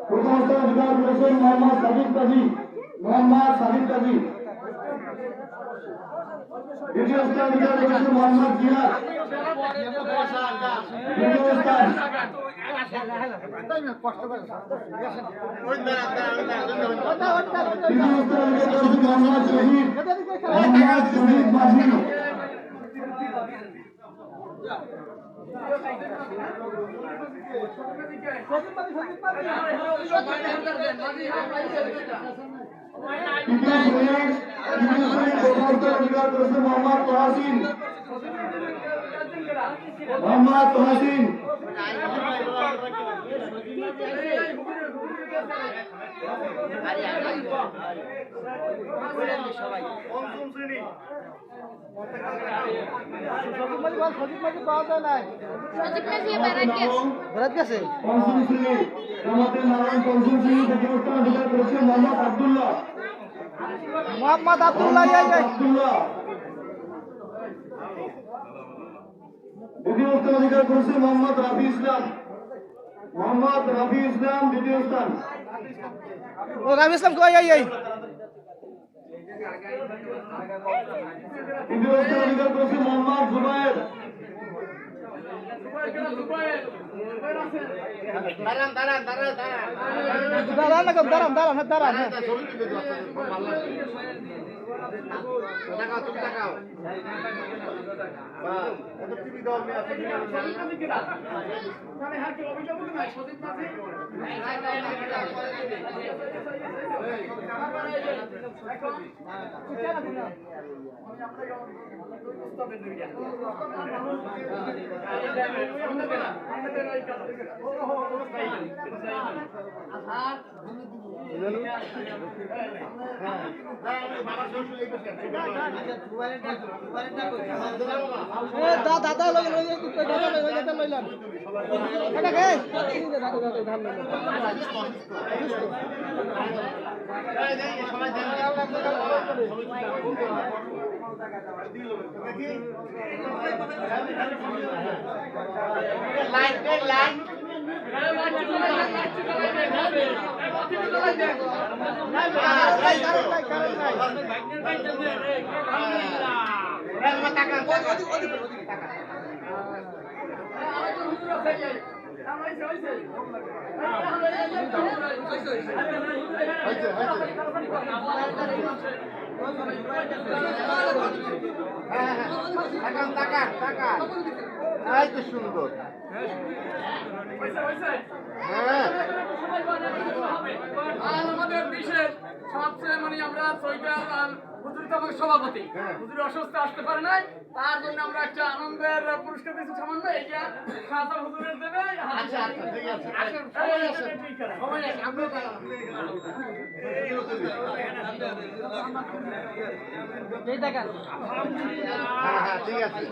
প্রথম স্থান অধিকার করেছেন মোহাম্মদ সাজিদ কাজী। দ্বিতীয় স্থান অধিকার করেছেন মোহাম্মদ জিয়াদ। তৃতীয় স্থান মোহাম্মদ শহীদ মাঝি। অধিকার করেছে মোহাম্মদ তোহাসিন। মোহাম্মদ আব্দুল্লাহ। দ্বিতীয় স্থান অধিকার করেছে মোহাম্মদ রাফি ইসলাম। দ্বিতীয় স্থান। রাফি ইসলাম কই তৃতীয় স্থান অধিকার করেছে মোহাম্মদ জুবায়ের। দাঁড়ান। দাদা লইলাম সুন্দর। আর আমাদের বিশেষ সবচেয়ে আমরা সভাপতি হুজুর অসুস্থ আসতে পারে নাই, তার জন্য আমরা একটা আনন্দের পুরস্কার দিচ্ছি সামান্য। এইটা খাজা হুজুরের দেবে। ঠিক আছে।